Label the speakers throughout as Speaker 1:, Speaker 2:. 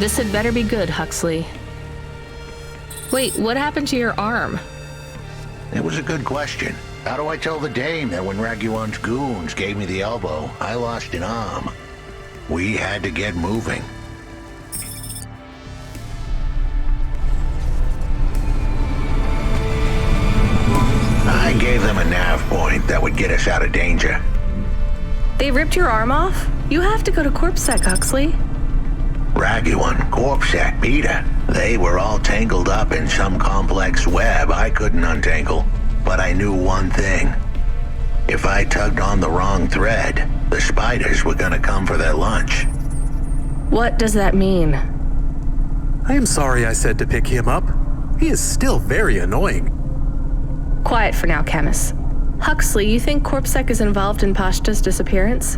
Speaker 1: This had better be good, Huxley. Wait, what happened to your arm?
Speaker 2: It was a good question. How do I tell the dame that when Raguan's goons gave me the elbow, I lost an arm? We had to get moving. I gave them a nav point that would get us out of danger.
Speaker 1: They ripped your arm off? You have to go to CorpSec, Huxley.
Speaker 2: Raguan, CorpSec, Peter, they were all tangled up in some complex web I couldn't untangle. But I knew one thing. If I tugged on the wrong thread, the spiders were gonna come for their lunch.
Speaker 1: What does that mean?
Speaker 3: I am sorry I said to pick him up. He is still very annoying.
Speaker 1: Quiet for now, Camus. Huxley, you think CorpSec is involved in Pashta's disappearance?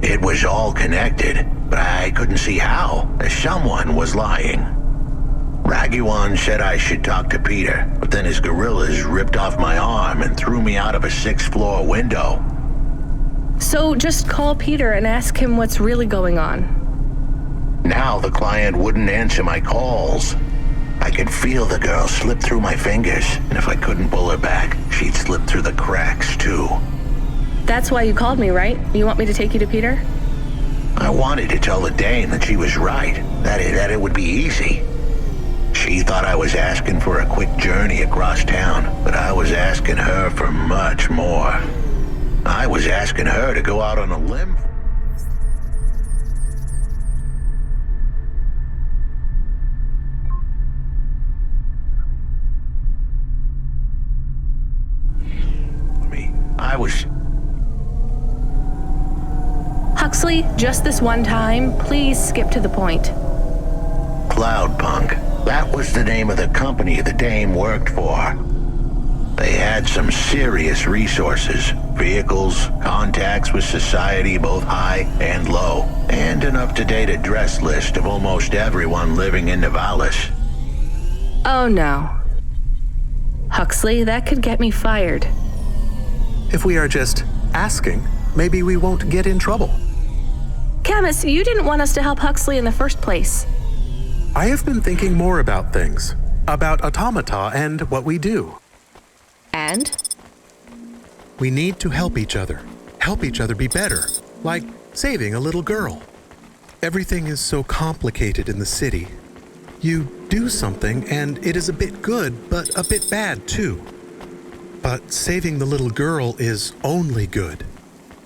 Speaker 2: It was all connected, but I couldn't see how, as someone was lying. Raguan said I should talk to Peter, but then his gorillas ripped off my arm and threw me out of a 6th-floor window.
Speaker 1: So just call Peter and ask him what's really going on.
Speaker 2: Now the client wouldn't answer my calls. I could feel the girl slip through my fingers, and if I couldn't pull her back, she'd slip through the cracks, too.
Speaker 1: That's why you called me, right? You want me to take you to Peter?
Speaker 2: I wanted to tell the dame that she was right, that it would be easy. She thought I was asking for a quick journey across town, but I was asking her for much more. I was asking her to go out on a limb.
Speaker 1: Huxley, just this one time, please skip to the point.
Speaker 2: Cloudpunk. That was the name of the company the dame worked for. They had some serious resources, vehicles, contacts with society both high and low, and an up-to-date address list of almost everyone living in Nivalis.
Speaker 1: Oh no. Huxley, that could get me fired.
Speaker 3: If we are just asking, maybe we won't get in trouble.
Speaker 1: Camus, you didn't want us to help Huxley in the first place.
Speaker 3: I have been thinking more about things, about automata and what we do.
Speaker 1: And?
Speaker 3: We need to help each other be better, like saving a little girl. Everything is so complicated in the city. You do something and it is a bit good, but a bit bad too. But saving the little girl is only good.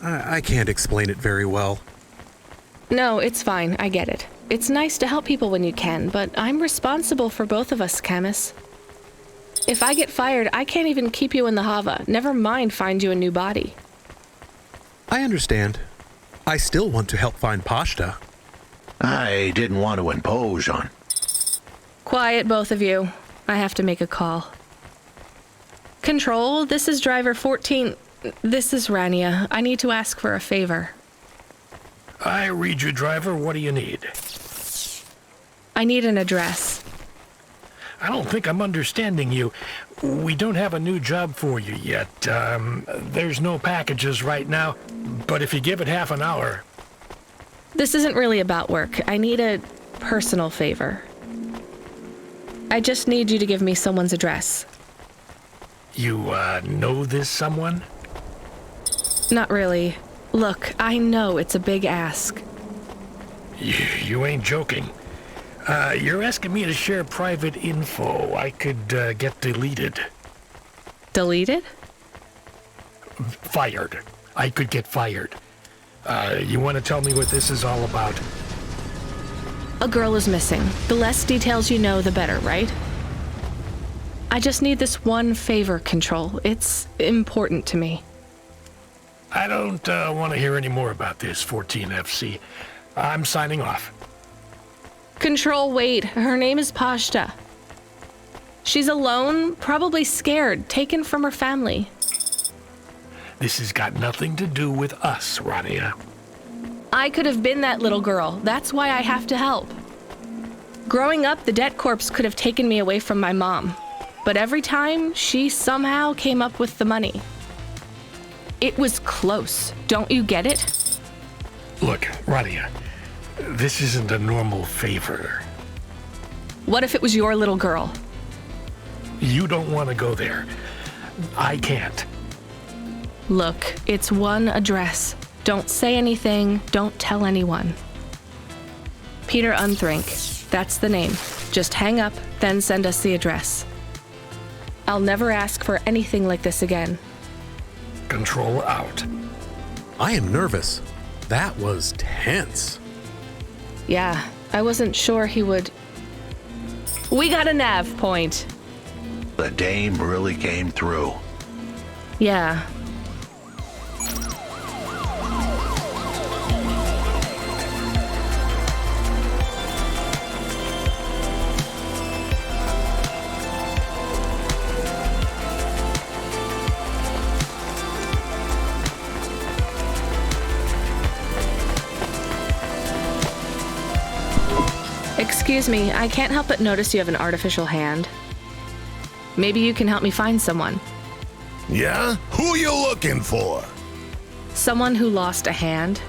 Speaker 3: I can't explain it very well.
Speaker 1: No, it's fine. I get it. It's nice to help people when you can, but I'm responsible for both of us, Camus. If I get fired, I can't even keep you in the Hava. Never mind find you a new body.
Speaker 3: I understand. I still want to help find Pashta.
Speaker 2: I didn't want to impose on.
Speaker 1: Quiet, both of you. I have to make a call. Control, this is driver 14. This is Rania. I need to ask for a favor.
Speaker 4: I read you, driver. What do you need?
Speaker 1: I need an address.
Speaker 4: I don't think I'm understanding you. We don't have a new job for you yet. There's no packages right now, but if you give it half an hour...
Speaker 1: This isn't really about work. I need a personal favor. I just need you to give me someone's address.
Speaker 4: You, know this someone?
Speaker 1: Not really. Look, I know it's a big ask.
Speaker 4: You ain't joking. You're asking me to share private info I could, get deleted.
Speaker 1: Deleted?
Speaker 4: Fired. I could get fired. You want to tell me what this is all about?
Speaker 1: A girl is missing. The less details you know, the better, right? I just need this one favor, Control. It's important to me.
Speaker 4: I don't want to hear any more about this, 14FC. I'm signing off.
Speaker 1: Control, wait. Her name is Pashta. She's alone, probably scared, taken from her family.
Speaker 4: This has got nothing to do with us, Rania.
Speaker 1: I could have been that little girl. That's why I have to help. Growing up, the debt corps could have taken me away from my mom. But every time, she somehow came up with the money. It was close. Don't you get it?
Speaker 4: Look, Rania, This isn't a normal favor.
Speaker 1: What if it was your little girl?
Speaker 4: You don't want to go there. I can't.
Speaker 1: Look, it's one address. Don't say anything, don't tell anyone. Peter Unthrink, that's the name. Just hang up, then send us the address. I'll never ask for anything like this again.
Speaker 4: Control out.
Speaker 3: I am nervous. That was tense.
Speaker 1: Yeah, I wasn't sure he would... We got a nav point.
Speaker 2: The dame really came through.
Speaker 1: Yeah. Excuse me, I can't help but notice you have an artificial hand. Maybe you can help me find someone.
Speaker 5: Yeah? Who you looking for?
Speaker 1: Someone who lost a hand.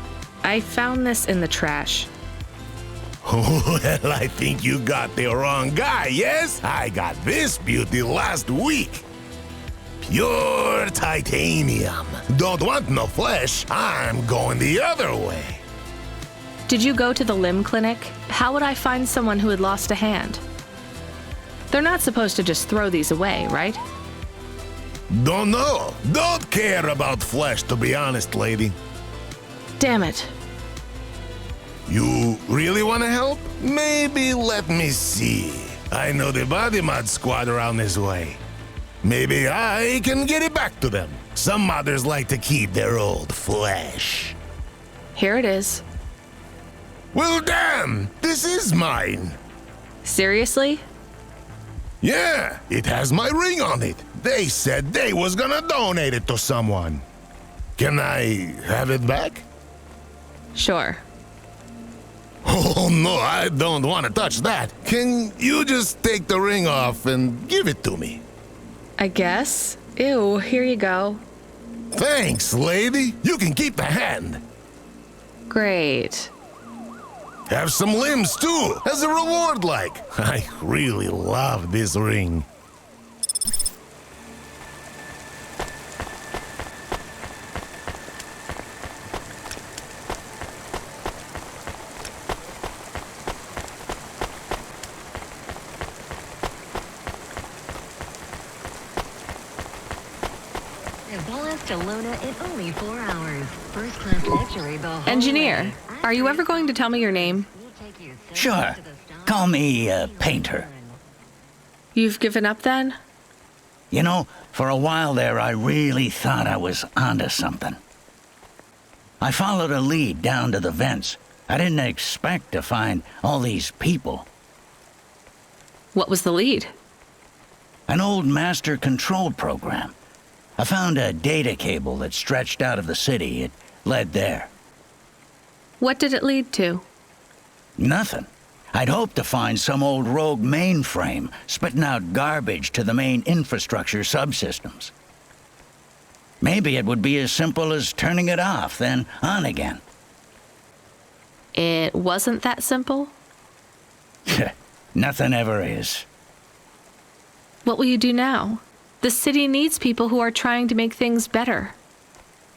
Speaker 1: I found this in the trash.
Speaker 5: Well, I think you got the wrong guy, yes? I got this beauty last week. Pure titanium. Don't want no flesh, I'm going the other way.
Speaker 1: Did you go to the limb clinic? How would I find someone who had lost a hand? They're not supposed to just throw these away, right?
Speaker 5: Don't know. Don't care about flesh, to be honest, lady.
Speaker 1: Damn it.
Speaker 5: You really want to help? Maybe let me see. I know the body mod squad around this way. Maybe I can get it back to them. Some modders like to keep their old flesh.
Speaker 1: Here it is.
Speaker 5: Well, damn! This is mine.
Speaker 1: Seriously?
Speaker 5: Yeah, it has my ring on it. They said they was gonna donate it to someone. Can I have it back?
Speaker 1: Sure.
Speaker 5: Oh no, I don't want to touch that. Can you just take the ring off and give it to me?
Speaker 1: I guess. Ew, here you go.
Speaker 5: Thanks, lady. You can keep the hand.
Speaker 1: Great.
Speaker 5: Have some limbs too, as a reward like. I really love this ring.
Speaker 6: To Luna in only 4 hours. First class luxury the whole
Speaker 1: Engineer,
Speaker 6: way.
Speaker 1: are you ever going to tell me your name?
Speaker 6: We'll take you straight
Speaker 7: Sure.
Speaker 6: to the stop.
Speaker 7: Call me Painter.
Speaker 1: You've given up then?
Speaker 7: You know, for a while there, I really thought I was onto something. I followed a lead down to the vents. I didn't expect to find all these people.
Speaker 1: What was the lead?
Speaker 7: An old master control program. I found a data cable that stretched out of the city. It led there.
Speaker 1: What did it lead to?
Speaker 7: Nothing. I'd hoped to find some old rogue mainframe spitting out garbage to the main infrastructure subsystems. Maybe it would be as simple as turning it off, then on again.
Speaker 1: It wasn't that simple?
Speaker 7: Nothing ever is.
Speaker 1: What will you do now? The city needs people who are trying to make things better.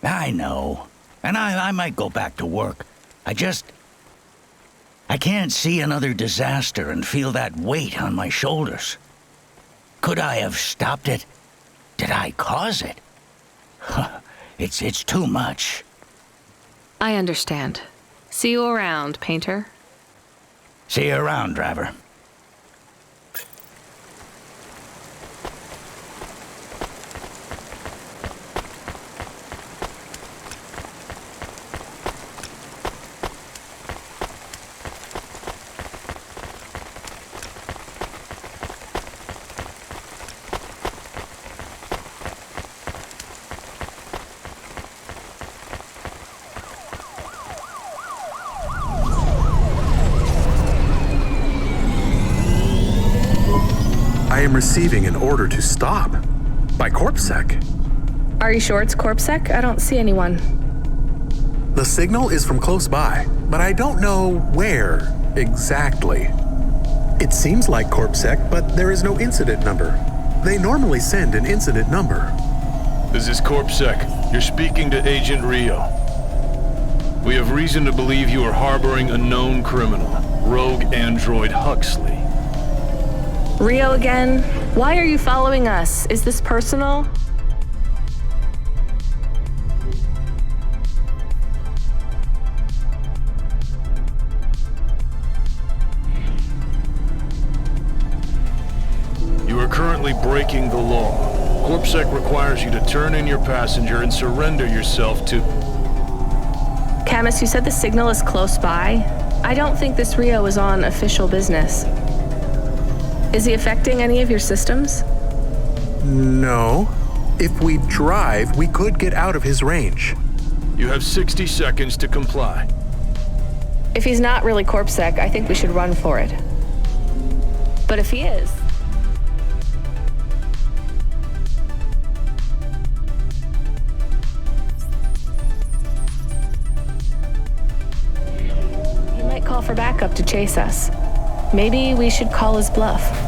Speaker 7: I know. And I might go back to work. I can't see another disaster and feel that weight on my shoulders. Could I have stopped it? Did I cause it? It's too much.
Speaker 1: I understand. See you around, Painter.
Speaker 7: See you around, driver.
Speaker 3: I am receiving an order to stop. By CorpSec.
Speaker 1: Are you sure it's CorpSec? I don't see anyone.
Speaker 3: The signal is from close by, but I don't know where exactly. It seems like CorpSec, but there is no incident number. They normally send an incident number.
Speaker 8: This is CorpSec. You're speaking to Agent Rio. We have reason to believe you are harboring a known criminal, rogue android Huxley.
Speaker 1: Rio again? Why are you following us? Is this personal?
Speaker 8: You are currently breaking the law. CorpSec requires you to turn in your passenger and surrender yourself to...
Speaker 1: Camus, you said the signal is close by? I don't think this Rio is on official business. Is he affecting any of your systems?
Speaker 3: No. If we drive, we could get out of his range.
Speaker 8: You have 60 seconds to comply.
Speaker 1: If he's not really CorpSec, I think we should run for it. But if he is... he might call for backup to chase us. Maybe we should call his bluff.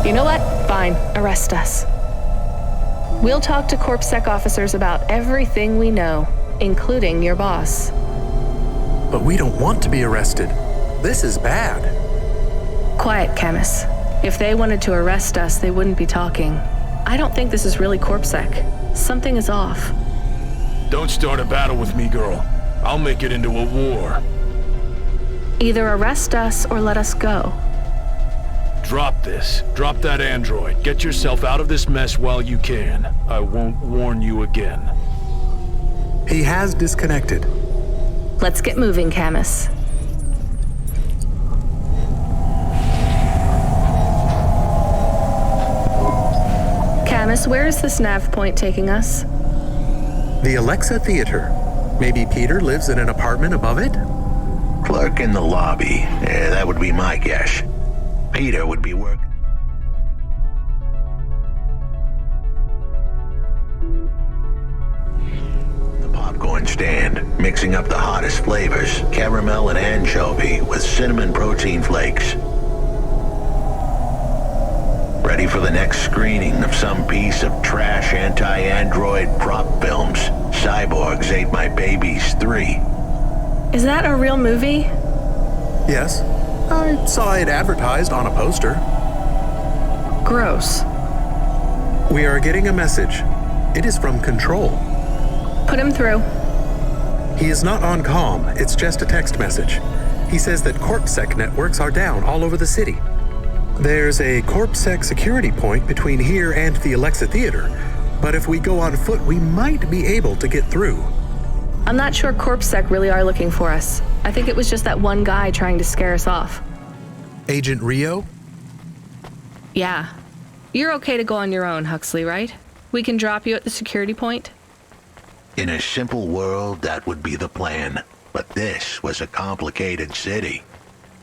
Speaker 1: You know what? Fine. Arrest us. We'll talk to CorpSec officers about everything we know, including your boss.
Speaker 3: But we don't want to be arrested. This is bad.
Speaker 1: Quiet, Camus. If they wanted to arrest us, they wouldn't be talking. I don't think this is really CorpSec. Something is off.
Speaker 8: Don't start a battle with me, girl. I'll make it into a war.
Speaker 1: Either arrest us or let us go.
Speaker 8: Drop this. Drop that android. Get yourself out of this mess while you can. I won't warn you again.
Speaker 3: He has disconnected.
Speaker 1: Let's get moving, Camus. Camus, where is this nav point taking us?
Speaker 3: The Alexa Theater. Maybe Peter lives in an apartment above it?
Speaker 2: Clerk in the lobby. That would be my guess. Peter would be working. The popcorn stand, mixing up the hottest flavors, caramel and anchovy with cinnamon protein flakes. Ready for the next screening of some piece of trash anti-android prop films. Cyborgs Ate My Babies 3.
Speaker 1: Is that a real movie?
Speaker 3: Yes. I saw it advertised on a poster.
Speaker 1: Gross.
Speaker 3: We are getting a message. It is from Control.
Speaker 1: Put him through.
Speaker 3: He is not on comm. It's just a text message. He says that CorpSec networks are down all over the city. There's a CorpSec security point between here and the Alexa Theater, but if we go on foot, we might be able to get through.
Speaker 1: I'm not sure CorpSec really are looking for us. I think it was just that one guy trying to scare us off.
Speaker 3: Agent Rio?
Speaker 1: Yeah. You're okay to go on your own, Huxley, right? We can drop you at the security point?
Speaker 2: In a simple world, that would be the plan. But this was a complicated city.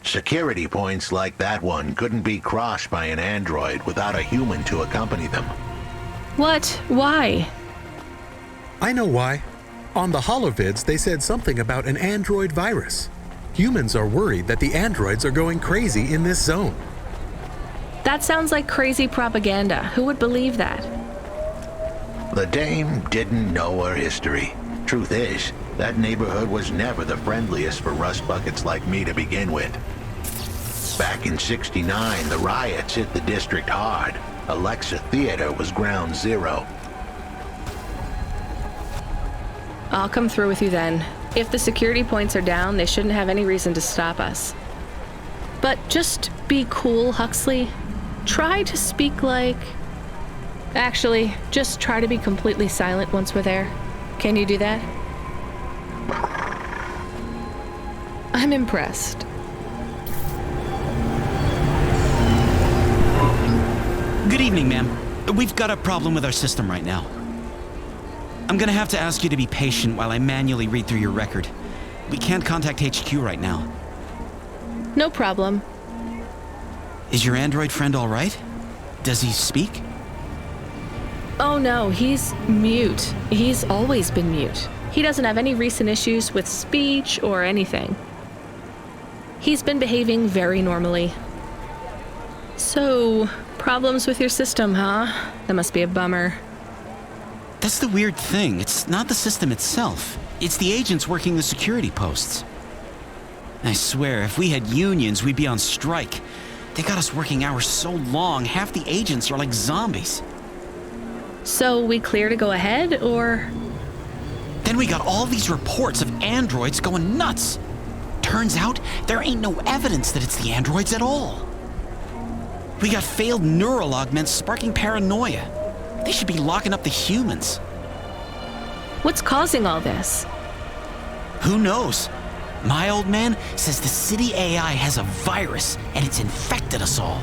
Speaker 2: Security points like that one couldn't be crossed by an android without a human to accompany them.
Speaker 1: What? Why?
Speaker 3: I know why. On the holovids, they said something about an android virus. Humans are worried that the androids are going crazy in this zone.
Speaker 1: That sounds like crazy propaganda. Who would believe that?
Speaker 2: The Dame didn't know her history. Truth is, that neighborhood was never the friendliest for rust buckets like me to begin with. Back in '69, the riots hit the district hard. Alexa Theater was ground zero.
Speaker 1: I'll come through with you then. If the security points are down, they shouldn't have any reason to stop us. But just be cool, Huxley. Try to speak like... Actually, just try to be completely silent once we're there. Can you do that? I'm impressed.
Speaker 9: Good evening, ma'am. We've got a problem with our system right now. I'm gonna have to ask you to be patient while I manually read through your record. We can't contact HQ right now.
Speaker 1: No problem.
Speaker 9: Is your android friend all right? Does he speak?
Speaker 1: Oh no, he's mute. He's always been mute. He doesn't have any recent issues with speech or anything. He's been behaving very normally. So, problems with your system, huh? That must be a bummer.
Speaker 9: That's the weird thing. It's not the system itself. It's the agents working the security posts. I swear, if we had unions, we'd be on strike. They got us working hours so long, half the agents are like zombies.
Speaker 1: So we clear to go ahead, or...?
Speaker 9: Then we got all these reports of androids going nuts. Turns out, there ain't no evidence that it's the androids at all. We got failed neural augments sparking paranoia. They should be locking up the humans.
Speaker 1: What's causing all this?
Speaker 9: Who knows? My old man says the city AI has a virus and it's infected us all.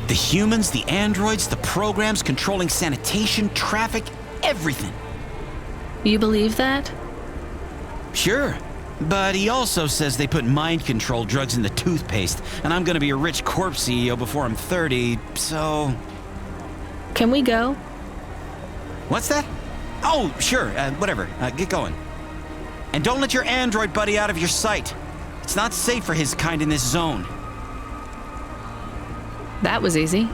Speaker 9: The humans, the androids, the programs controlling sanitation, traffic, everything.
Speaker 1: You believe that?
Speaker 9: Sure. But he also says they put mind control drugs in the toothpaste, and I'm gonna be a rich corpse CEO before I'm 30, so...
Speaker 1: Can we go?
Speaker 9: What's that? Oh, sure, whatever. Get going. And don't let your android buddy out of your sight. It's not safe for his kind in this zone.
Speaker 1: That was easy.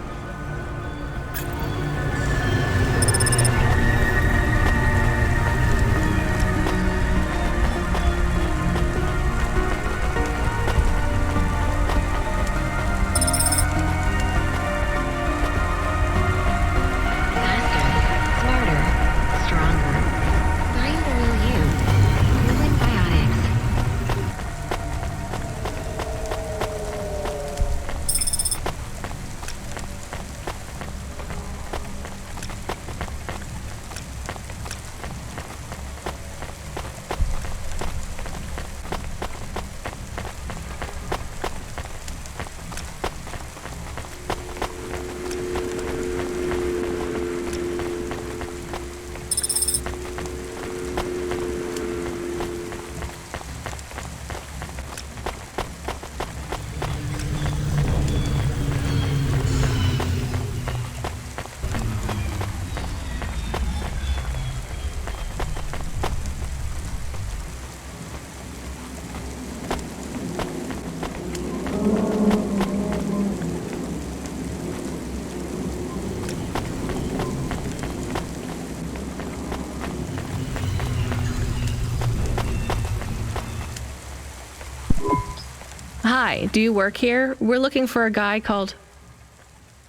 Speaker 1: Hi, do you work here? We're looking for a guy called...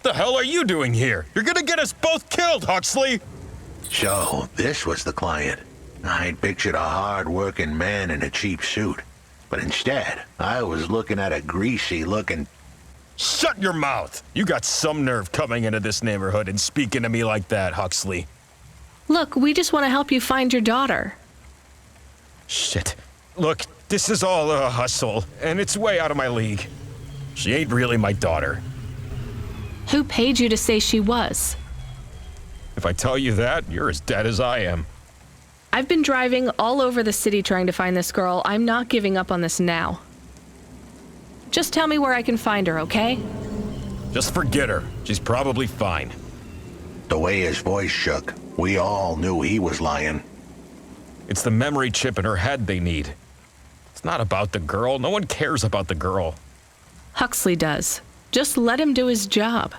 Speaker 10: The hell are you doing here? You're gonna get us both killed, Huxley!
Speaker 2: So, this was the client. I'd pictured a hard-working man in a cheap suit. But instead, I was looking at a greasy-looking...
Speaker 10: Shut your mouth! You got some nerve coming into this neighborhood and speaking to me like that, Huxley.
Speaker 1: Look, we just want to help you find your daughter.
Speaker 10: Shit. Look, this is all a hustle, and it's way out of my league. She ain't really my daughter.
Speaker 1: Who paid you to say she was?
Speaker 10: If I tell you that, you're as dead as I am.
Speaker 1: I've been driving all over the city trying to find this girl. I'm not giving up on this now. Just tell me where I can find her, okay?
Speaker 10: Just forget her. She's probably fine.
Speaker 2: The way his voice shook, we all knew he was lying.
Speaker 10: It's the memory chip in her head they need. It's not about the girl. No one cares about the girl.
Speaker 1: Huxley does. Just let him do his job.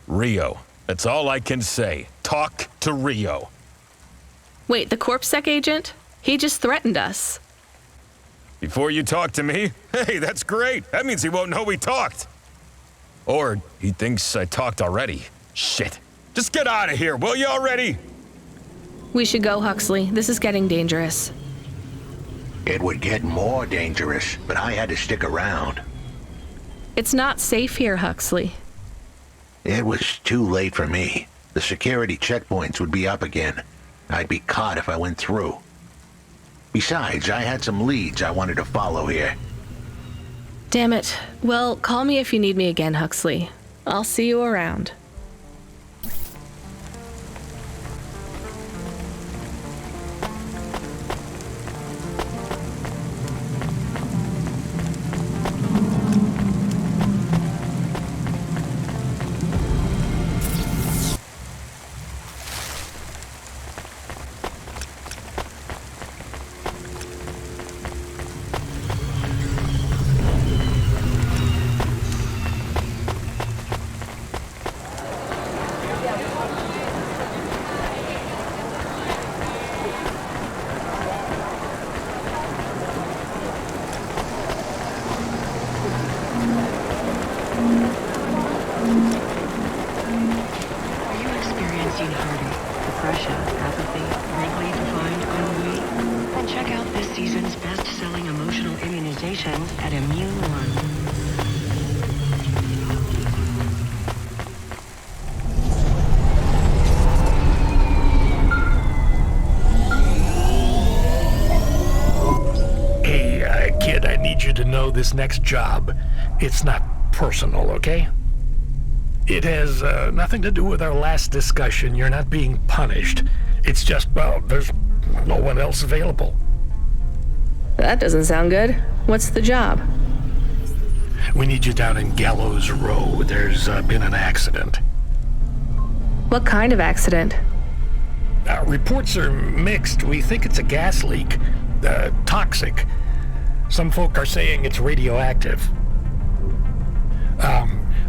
Speaker 10: Rio. That's all I can say. Talk to Rio.
Speaker 1: Wait, the CorpSec agent? He just threatened us.
Speaker 10: Before you talk to me? Hey, that's great. That means he won't know we talked. Or he thinks I talked already. Shit. Just get out of here, will you already?
Speaker 1: We should go, Huxley. This is getting dangerous.
Speaker 2: It would get more dangerous, but I had to stick around.
Speaker 1: It's not safe here, Huxley.
Speaker 2: It was too late for me. The security checkpoints would be up again. I'd be caught if I went through. Besides, I had some leads I wanted to follow here.
Speaker 1: Damn it. Well, call me if you need me again, Huxley. I'll see you around.
Speaker 4: This next job, it's not personal, okay? It has nothing to do with our last discussion. You're not being punished. It's just, well, there's no one else available.
Speaker 1: That doesn't sound good. What's the job?
Speaker 4: We need you down in Gallows Row. There's been an accident.
Speaker 1: What kind of accident?
Speaker 4: Reports are mixed. We think it's a gas leak. Toxic. Some folk are saying it's radioactive.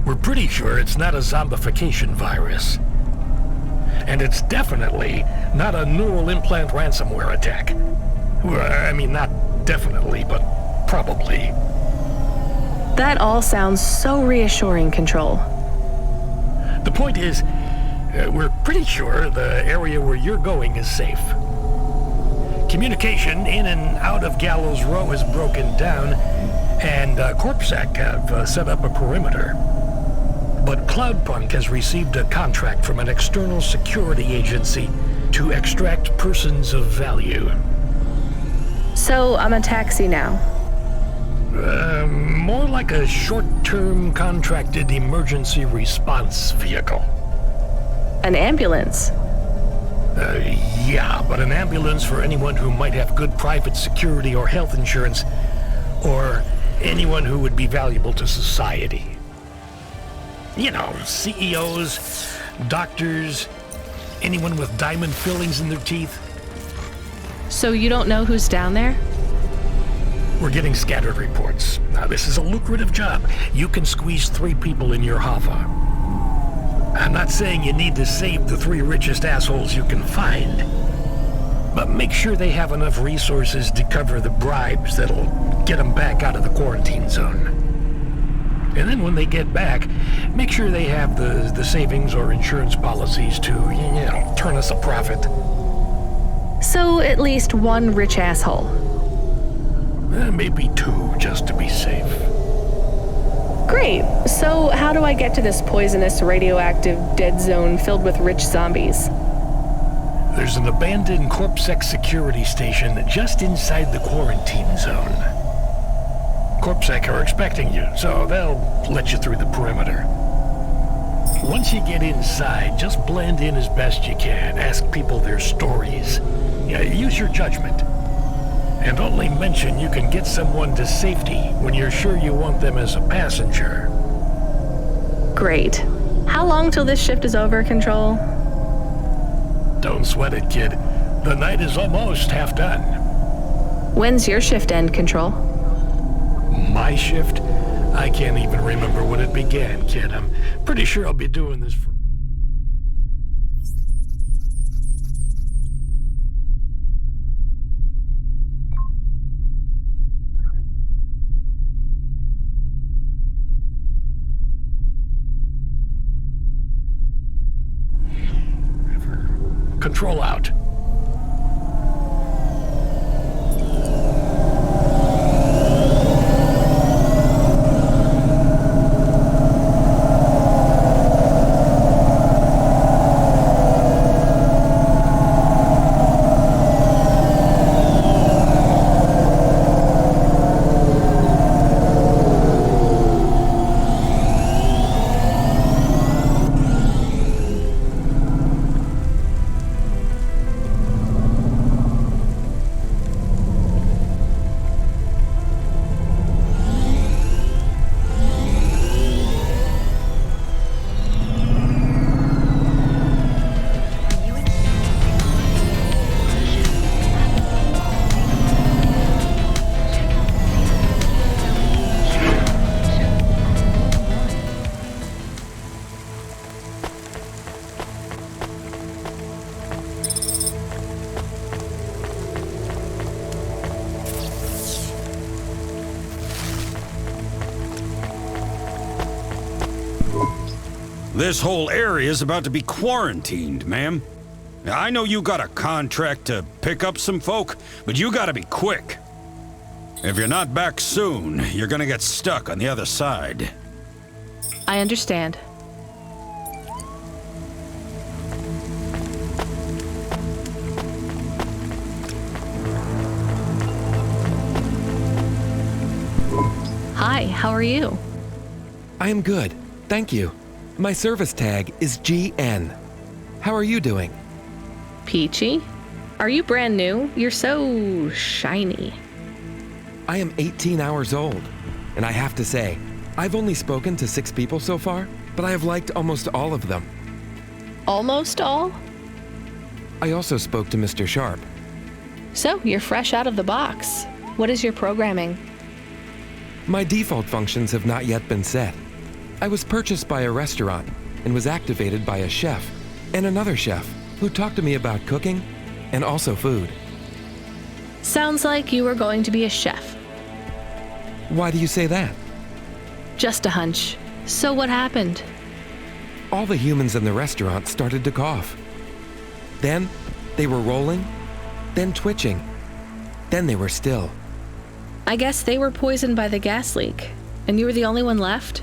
Speaker 4: We're pretty sure it's not a zombification virus. And it's definitely not a neural implant ransomware attack. Well, I mean, not definitely, but probably.
Speaker 1: That all sounds so reassuring, Control.
Speaker 4: The point is, we're pretty sure the area where you're going is safe. Communication in and out of Gallows Row is broken down, and CorpSec have set up a perimeter. But Cloudpunk has received a contract from an external security agency to extract persons of value.
Speaker 1: So I'm a taxi now?
Speaker 4: More like a short-term contracted emergency response vehicle.
Speaker 1: An ambulance?
Speaker 4: Yeah, but an ambulance for anyone who might have good private security or health insurance, or anyone who would be valuable to society. You know, CEOs, doctors, anyone with diamond fillings in their teeth.
Speaker 1: So you don't know who's down there?
Speaker 4: We're getting scattered reports. Now, this is a lucrative job. You can squeeze 3 people in your hover. I'm not saying you need to save the 3 richest assholes you can find, but make sure they have enough resources to cover the bribes that'll get them back out of the quarantine zone. And then when they get back, make sure they have the savings or insurance policies to, you know, turn us a profit.
Speaker 1: So at least 1 rich asshole.
Speaker 4: Maybe 2, just to be safe.
Speaker 1: Great. So how do I get to this poisonous, radioactive, dead zone filled with rich zombies?
Speaker 4: There's an abandoned CorpSec security station just inside the quarantine zone. CorpSec are expecting you, so they'll let you through the perimeter. Once you get inside, just blend in as best you can. Ask people their stories. Use your judgment. And only mention you can get someone to safety when you're sure you want them as a passenger.
Speaker 1: Great. How long till this shift is over, Control?
Speaker 4: Don't sweat it, kid. The night is almost half done.
Speaker 1: When's your shift end, Control?
Speaker 4: My shift? I can't even remember when it began, kid. I'm pretty sure I'll be doing this for... Control out.
Speaker 11: This whole area is about to be quarantined, ma'am. Now, I know you got a contract to pick up some folk, but you gotta be quick. If you're not back soon, you're gonna get stuck on the other side.
Speaker 1: I understand. Hi, how are you?
Speaker 12: I am good, thank you. My service tag is GN. How are you doing?
Speaker 1: Peachy? Are you brand new? You're so shiny.
Speaker 12: I am 18 hours old, and I have to say, I've only spoken to 6 people so far, but I have liked almost all of them.
Speaker 1: Almost all?
Speaker 12: I also spoke to Mr. Sharp.
Speaker 1: So, you're fresh out of the box. What is your programming?
Speaker 12: My default functions have not yet been set. I was purchased by a restaurant and was activated by a chef and another chef who talked to me about cooking and also food.
Speaker 1: Sounds like you were going to be a chef.
Speaker 12: Why do you say that?
Speaker 1: Just a hunch. So what happened?
Speaker 12: All the humans in the restaurant started to cough. Then they were rolling, then twitching, then they were still.
Speaker 1: I guess they were poisoned by the gas leak, and you were the only one left?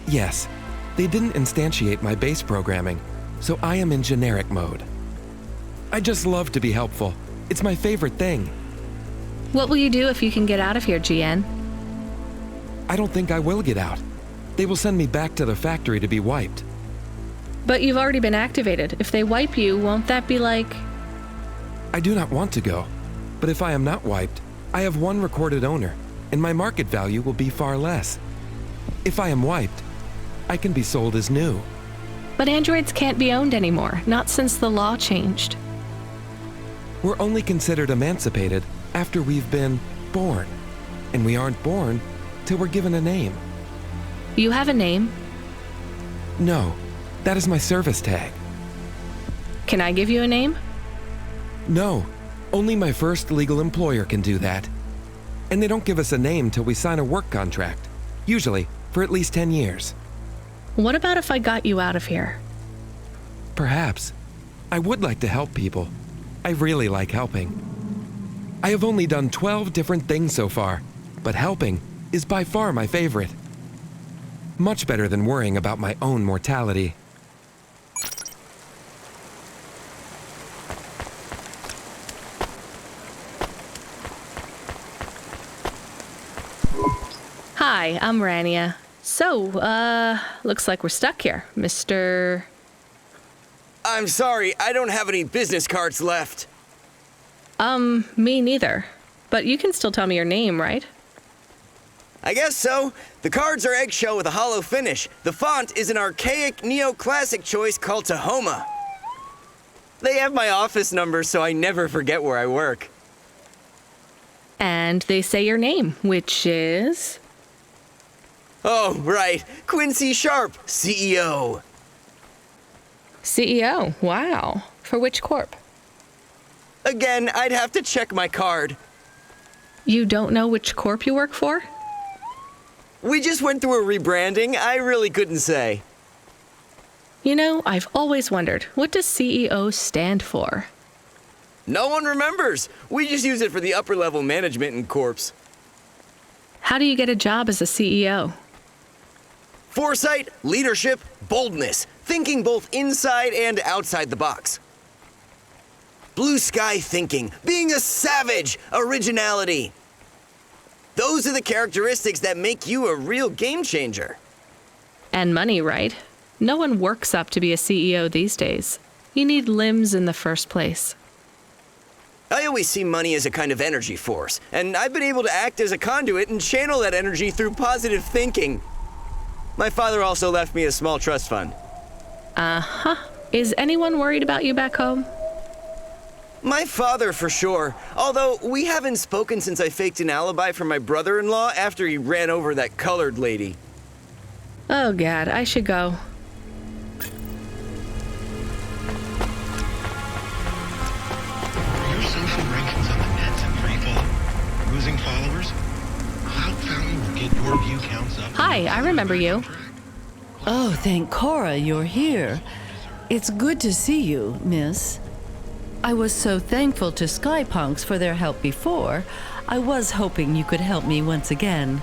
Speaker 12: Yes, they didn't instantiate my base programming, so I am in generic mode. I just love to be helpful. It's my favorite thing.
Speaker 1: What will you do if you can get out of here, GN?
Speaker 12: I don't think I will get out. They will send me back to the factory to be wiped.
Speaker 1: But you've already been activated. If they wipe you, won't that be like...
Speaker 12: I do not want to go, but if I am not wiped, I have one recorded owner, and my market value will be far less. If I am wiped, I can be sold as new.
Speaker 1: But androids can't be owned anymore, not since the law changed.
Speaker 12: We're only considered emancipated after we've been born, and we aren't born till we're given a name.
Speaker 1: You have a name?
Speaker 12: No, that is my service tag.
Speaker 1: Can I give you a name?
Speaker 12: No, only my first legal employer can do that. And they don't give us a name till we sign a work contract, usually for at least 10 years.
Speaker 1: What about if I got you out of here?
Speaker 12: Perhaps. I would like to help people. I really like helping. I have only done 12 different things so far, but helping is by far my favorite. Much better than worrying about my own mortality.
Speaker 1: Hi, I'm Rania. So, looks like we're stuck here, Mr...
Speaker 13: I'm sorry, I don't have any business cards left.
Speaker 1: Me neither. But you can still tell me your name, right?
Speaker 13: I guess so. The cards are eggshell with a hollow finish. The font is an archaic neoclassic choice called Tahoma. They have my office number, so I never forget where I work.
Speaker 1: And they say your name, which is...
Speaker 13: Oh, right. Quincy Sharp, CEO.
Speaker 1: CEO, wow. For which corp?
Speaker 13: Again, I'd have to check my card.
Speaker 1: You don't know which corp you work for?
Speaker 13: We just went through a rebranding. I really couldn't say.
Speaker 1: You know, I've always wondered, what does CEO stand for?
Speaker 13: No one remembers. We just use it for the upper level management in corps.
Speaker 1: How do you get a job as a CEO?
Speaker 13: Foresight, leadership, boldness. Thinking both inside and outside the box. Blue sky thinking, being a savage, originality. Those are the characteristics that make you a real game changer.
Speaker 1: And money, right? No one works up to be a CEO these days. You need limbs in the first place.
Speaker 13: I always see money as a kind of energy force, and I've been able to act as a conduit and channel that energy through positive thinking. My father also left me a small trust fund.
Speaker 1: Uh-huh. Is anyone worried about you back home?
Speaker 13: My father, for sure. Although, we haven't spoken since I faked an alibi for my brother-in-law after he ran over that colored lady.
Speaker 1: Oh, God, I should go.
Speaker 14: Your social rankings on the net's in free fall. Losing followers? Cloudpunk will get your view counts up.
Speaker 1: Hi, I remember you.
Speaker 15: Oh, thank Cora you're here. It's good to see you, miss. I was so thankful to Skypunks for their help before. I was hoping you could help me once again.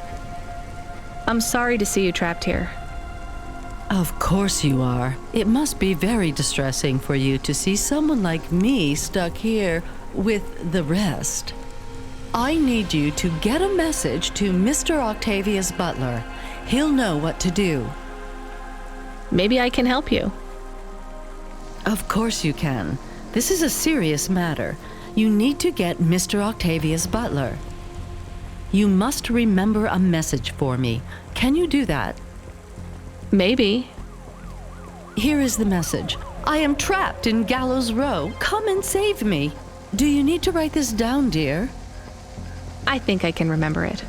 Speaker 1: I'm sorry to see you trapped here.
Speaker 15: Of course you are. It must be very distressing for you to see someone like me stuck here with the rest. I need you to get a message to Mr. Octavius Butler. He'll know what to do.
Speaker 1: Maybe I can help you.
Speaker 15: Of course you can. This is a serious matter. You need to get Mr. Octavius Butler. You must remember a message for me. Can you do that?
Speaker 1: Maybe.
Speaker 15: Here is the message. I am trapped in Gallows Row. Come and save me. Do you need to write this down, dear?
Speaker 1: I think I can remember it.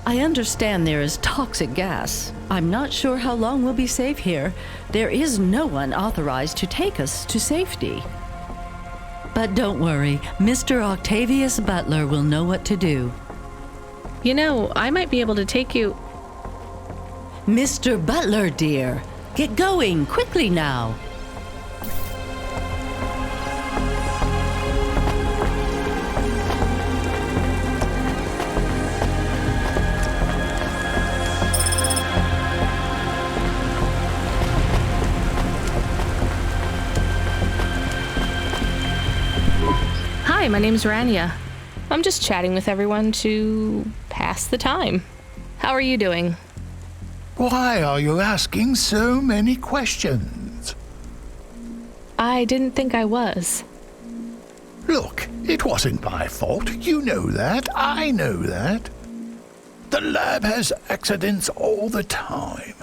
Speaker 15: I understand there is toxic gas. I'm not sure how long we'll be safe here. There is no one authorized to take us to safety. But don't worry, Mr. Octavius Butler will know what to do.
Speaker 1: You know, I might be able to take you...
Speaker 15: Mr. Butler, dear, get going quickly now.
Speaker 1: Hi, my name's Rania. I'm just chatting with everyone to pass the time. How are you doing?
Speaker 16: Why are you asking so many questions?
Speaker 1: I didn't think I was.
Speaker 16: Look, it wasn't my fault. You know that. I know that. The lab has accidents all the time.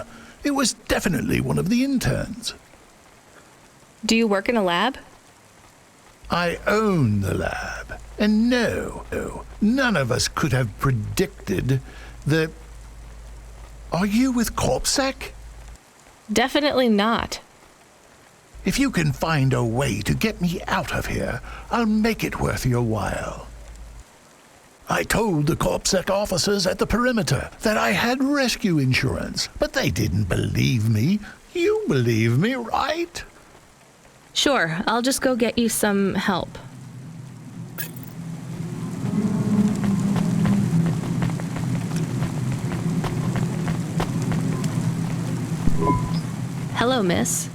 Speaker 16: It was definitely one of the interns.
Speaker 1: Do you work in a lab?
Speaker 16: I own the lab. And no, none of us could have predicted the... Are you with CorpSec?
Speaker 1: Definitely not.
Speaker 16: If you can find a way to get me out of here, I'll make it worth your while. I told the CorpSec officers at the perimeter that I had rescue insurance, but they didn't believe me. You believe me, right?
Speaker 1: Sure, I'll just go get you some help. Hello, miss.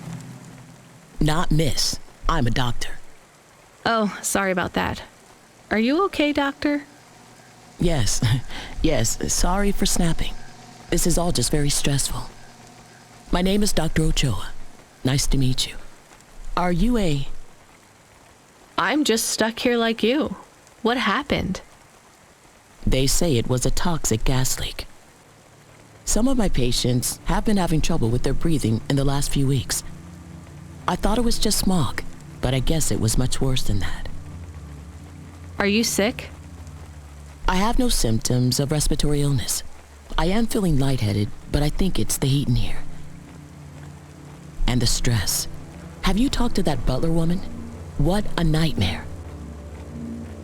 Speaker 17: Not miss. I'm a doctor.
Speaker 1: Oh, sorry about that. Are you okay, doctor?
Speaker 17: Yes. Yes, sorry for snapping. This is all just very stressful. My name is Dr. Ochoa. Nice to meet you. Are you a...
Speaker 1: I'm just stuck here like you. What happened?
Speaker 17: They say it was a toxic gas leak. Some of my patients have been having trouble with their breathing in the last few weeks. I thought it was just smog, but I guess it was much worse than that.
Speaker 1: Are you sick?
Speaker 17: I have no symptoms of respiratory illness. I am feeling lightheaded, but I think it's the heat in here. And the stress. Have you talked to that butler woman? What a nightmare.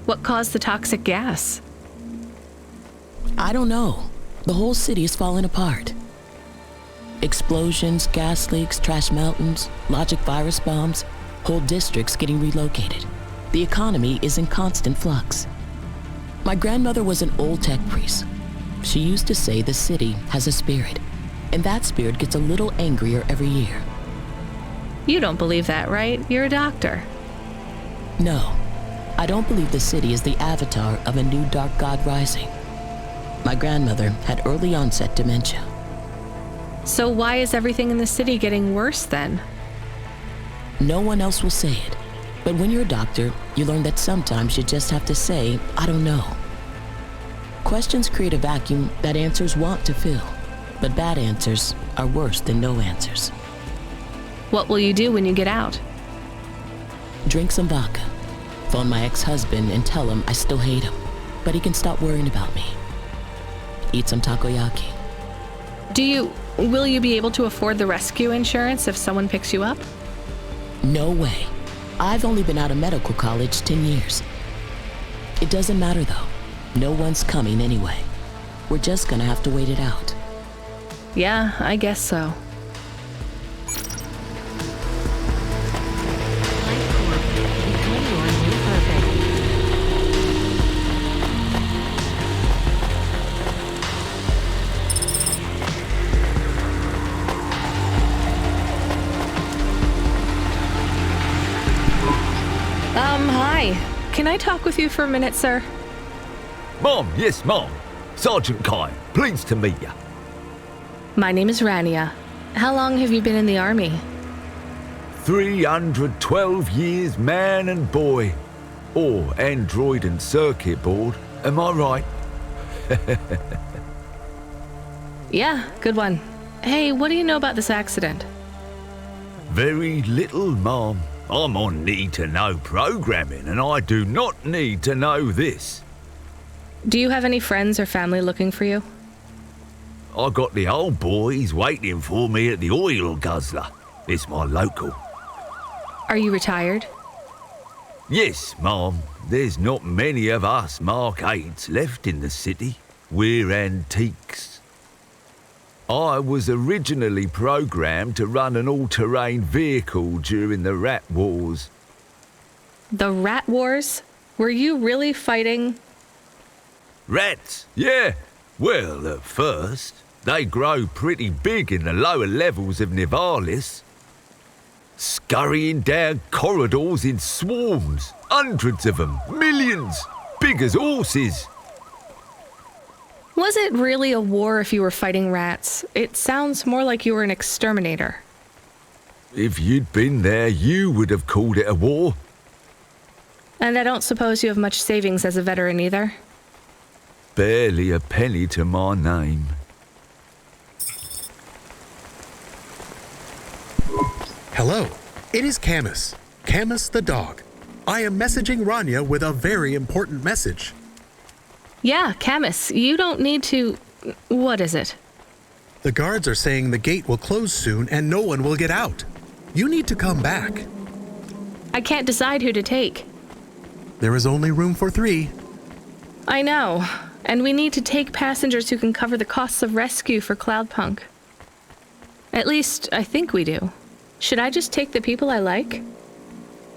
Speaker 1: What caused the toxic gas?
Speaker 17: I don't know. The whole city is falling apart. Explosions, gas leaks, trash mountains, logic virus bombs, whole districts getting relocated. The economy is in constant flux. My grandmother was an old tech priest. She used to say the city has a spirit, and that spirit gets a little angrier every year.
Speaker 1: You don't believe that, right? You're a doctor.
Speaker 17: No, I don't believe the city is the avatar of a new dark god rising. My grandmother had early onset dementia.
Speaker 1: So why is everything in the city getting worse then?
Speaker 17: No one else will say it, but when you're a doctor, you learn that sometimes you just have to say, I don't know. Questions create a vacuum that answers want to fill, but bad answers are worse than no answers.
Speaker 1: What will you do when you get out?
Speaker 17: Drink some vodka, phone my ex-husband and tell him I still hate him, but he can stop worrying about me. Eat some takoyaki.
Speaker 1: Will you be able to afford the rescue insurance if someone picks you up?
Speaker 17: No way. I've only been out of medical college 10 years. It doesn't matter though. No one's coming anyway. We're just gonna have to wait it out.
Speaker 1: Yeah, I guess so. Hi. Can I talk with you for a minute, sir?
Speaker 18: Mom, yes, Mom. Sergeant Kine, pleased to meet you.
Speaker 1: My name is Rania. How long have you been in the army?
Speaker 18: 312 years, man and boy. Or android and circuit board, am I right?
Speaker 1: Yeah, good one. Hey, what do you know about this accident?
Speaker 18: Very little, Mom. I'm on need-to-know programming, and I do not need to know this.
Speaker 1: Do you have any friends or family looking for you?
Speaker 18: I got the old boys waiting for me at the oil guzzler. It's my local.
Speaker 1: Are you retired?
Speaker 18: Yes, Mom. There's not many of us Mark 8s left in the city. We're antiques. I was originally programmed to run an all-terrain vehicle during the Rat Wars.
Speaker 1: The Rat Wars? Were you really fighting?
Speaker 18: Rats? Yeah. Well, at first, they grow pretty big in the lower levels of Nivalis. Scurrying down corridors in swarms. Hundreds of them. Millions. Big as horses.
Speaker 1: Was it really a war if you were fighting rats? It sounds more like you were an exterminator.
Speaker 18: If you'd been there, you would have called it a war.
Speaker 1: And I don't suppose you have much savings as a veteran either?
Speaker 18: Barely a penny to my name.
Speaker 3: Hello, it is Camus. Camus the dog. I am messaging Rania with a very important message.
Speaker 1: Yeah, Camus, you don't need to... What is it?
Speaker 3: The guards are saying the gate will close soon and no one will get out. You need to come back.
Speaker 1: I can't decide who to take.
Speaker 3: There is only room for 3.
Speaker 1: I know, and we need to take passengers who can cover the costs of rescue for Cloudpunk. At least, I think we do. Should I just take the people I like?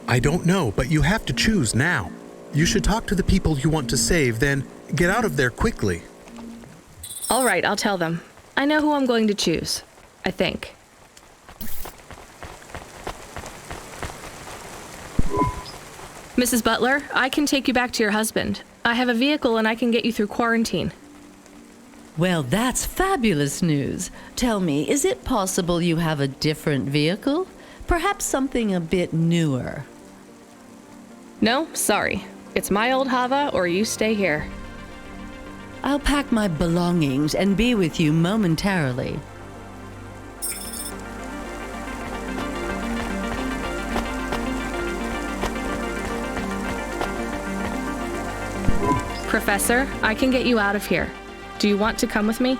Speaker 3: I don't know, but you have to choose now. You should talk to the people you want to save, then get out of there quickly.
Speaker 1: All right, I'll tell them. I know who I'm going to choose. I think. Mrs. Butler, I can take you back to your husband. I have a vehicle and I can get you through quarantine.
Speaker 15: Well, that's fabulous news. Tell me, is it possible you have a different vehicle? Perhaps something a bit newer?
Speaker 1: No, sorry. It's my old Hava or you stay here.
Speaker 15: I'll pack my belongings and be with you momentarily.
Speaker 1: Professor, I can get you out of here. Do you want to come with me?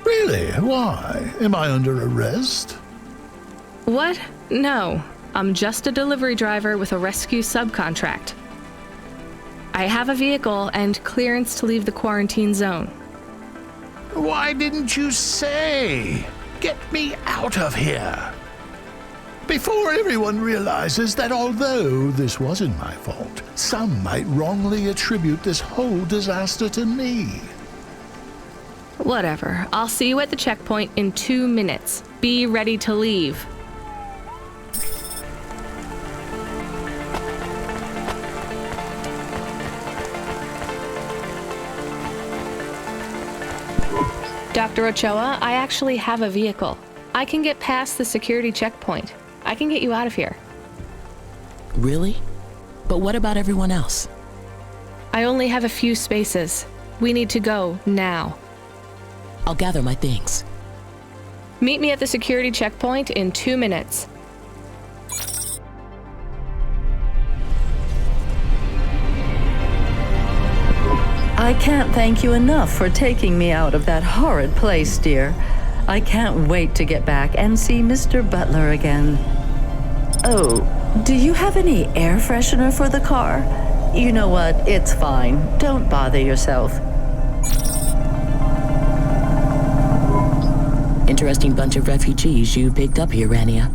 Speaker 16: Really? Why? Am I under arrest?
Speaker 1: What? No. I'm just a delivery driver with a rescue subcontract. I have a vehicle and clearance to leave the quarantine zone.
Speaker 16: Why didn't you say? Get me out of here. Before everyone realizes that although this wasn't my fault, some might wrongly attribute this whole disaster to me.
Speaker 1: Whatever. I'll see you at the checkpoint in 2 minutes. Be ready to leave. Dr. Ochoa, I actually have a vehicle. I can get past the security checkpoint. I can get you out of here.
Speaker 17: Really? But what about everyone else?
Speaker 1: I only have a few spaces. We need to go now.
Speaker 17: I'll gather my things.
Speaker 1: Meet me at the security checkpoint in 2 minutes.
Speaker 15: I can't thank you enough for taking me out of that horrid place, dear. I can't wait to get back and see Mr. Butler again. Oh, do you have any air freshener for the car? You know what? It's fine. Don't bother yourself.
Speaker 17: Interesting bunch of refugees you picked up here, Rania.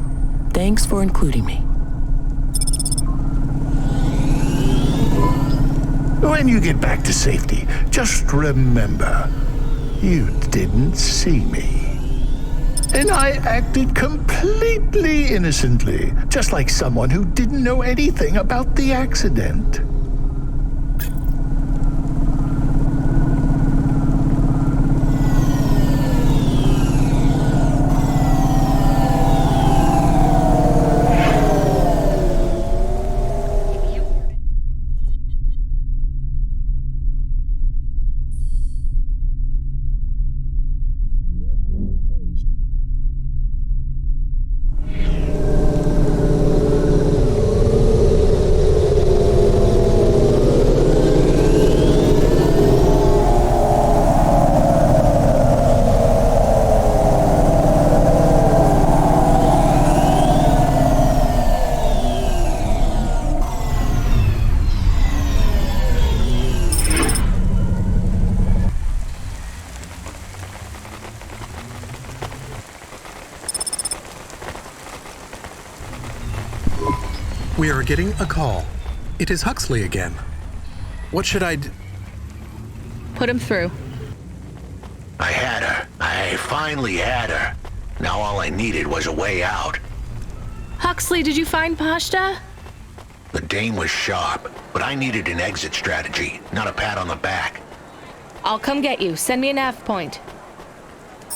Speaker 17: Thanks for including me.
Speaker 16: When you get back to safety, just remember, you didn't see me. And I acted completely innocently, just like someone who didn't know anything about the accident.
Speaker 3: We are getting a call. It is Huxley again. What should I
Speaker 1: Put him through.
Speaker 2: I had her. I finally had her. Now all I needed was a way out.
Speaker 1: Huxley, did you find Pashta?
Speaker 2: The dame was sharp, but I needed an exit strategy, not a pat on the back.
Speaker 1: I'll come get you. Send me a nav point.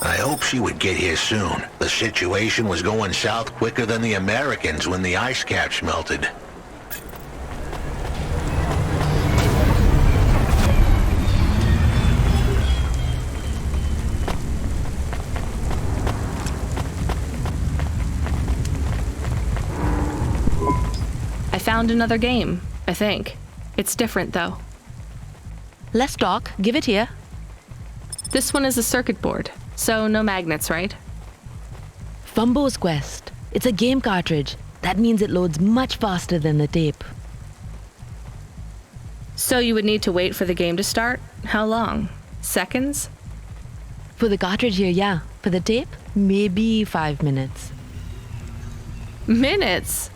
Speaker 2: I hope she would get here soon. The situation was going south quicker than the Americans when the ice caps melted.
Speaker 1: I found another game, I think. It's different, though.
Speaker 19: Let's talk. Give it here.
Speaker 1: This one is a circuit board, so no magnets, right?
Speaker 19: Fumbo's Quest. It's a game cartridge. That means it loads much faster than the tape.
Speaker 1: So you would need to wait for the game to start? How long? Seconds?
Speaker 19: For the cartridge here, yeah. For the tape, maybe 5 minutes.
Speaker 1: Minutes?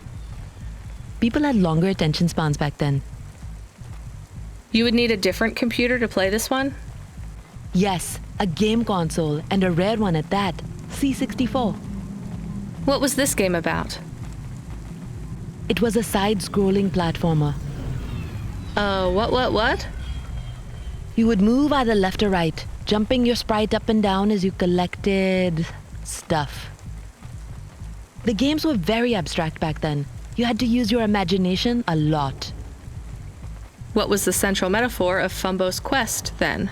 Speaker 19: People had longer attention spans back then.
Speaker 1: You would need a different computer to play this one?
Speaker 19: Yes, a game console, and a rare one at that. C64.
Speaker 1: What was this game about?
Speaker 19: It was a side-scrolling platformer.
Speaker 1: What?
Speaker 19: You would move either left or right, jumping your sprite up and down as you collected stuff. The games were very abstract back then. You had to use your imagination a lot.
Speaker 1: What was the central metaphor of Fumbo's Quest, then?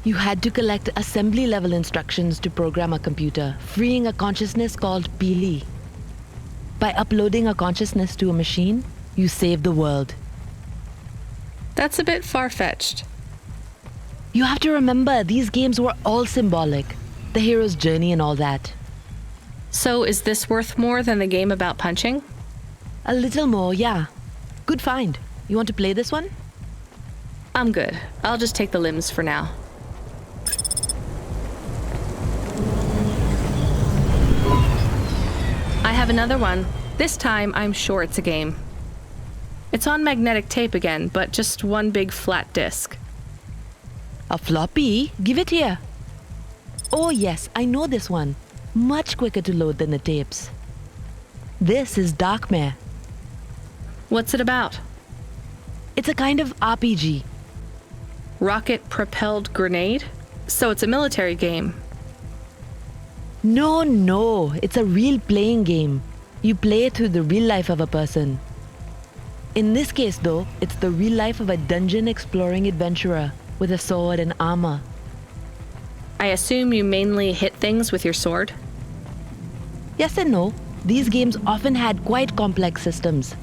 Speaker 19: You had to collect assembly-level instructions to program a computer, freeing a consciousness called Pili. By uploading a consciousness to a machine, you save the world.
Speaker 1: That's a bit far-fetched.
Speaker 19: You have to remember, these games were all symbolic. The hero's journey and all that.
Speaker 1: So is this worth more than the game about punching?
Speaker 19: A little more, yeah. Good find. You want to play this one?
Speaker 1: I'm good. I'll just take the limbs for now. I have another one. This time, I'm sure it's a game. It's on magnetic tape again, but just one big flat disc.
Speaker 19: A floppy? Give it here. Oh yes, I know this one. Much quicker to load than the tapes. This is Darkmare.
Speaker 1: What's it about?
Speaker 19: It's a kind of RPG.
Speaker 1: Rocket-propelled grenade? So it's a military game.
Speaker 19: No, it's a real playing game. You play through the real life of a person. In this case though, it's the real life of a dungeon exploring adventurer with a sword and armor.
Speaker 1: I assume you mainly hit things with your sword?
Speaker 19: Yes and no. These games often had quite complex systems.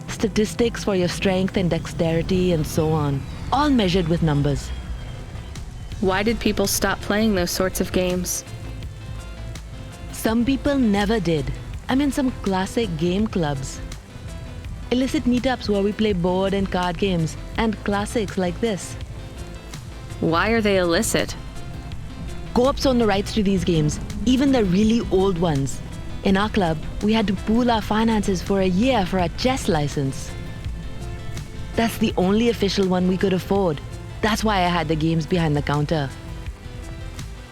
Speaker 19: Statistics for your strength and dexterity and so on, all measured with numbers.
Speaker 1: Why did people stop playing those sorts of games?
Speaker 19: Some people never did. I'm in some classic game clubs. Illicit meetups where we play board and card games, and classics like this.
Speaker 1: Why are they illicit?
Speaker 19: Co-ops own the rights to these games, even the really old ones. In our club, we had to pool our finances for a year for a chess license. That's the only official one we could afford. That's why I had the games behind the counter.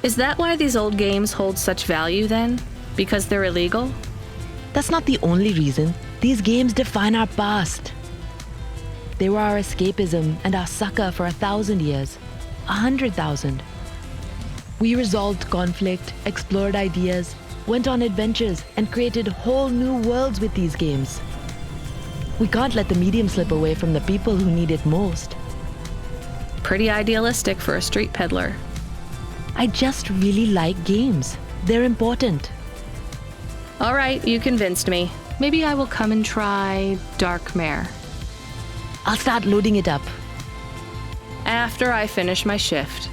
Speaker 1: Is that why these old games hold such value then? Because they're illegal?
Speaker 19: That's not the only reason. These games define our past. They were our escapism and our succor for 1,000 years. 100,000. We resolved conflict, explored ideas, went on adventures, and created whole new worlds with these games. We can't let the medium slip away from the people who need it most.
Speaker 1: Pretty idealistic for a street peddler.
Speaker 19: I just really like games. They're important.
Speaker 1: All right, you convinced me. Maybe I will come and try Darkmare.
Speaker 19: I'll start loading it up.
Speaker 1: After I finish my shift.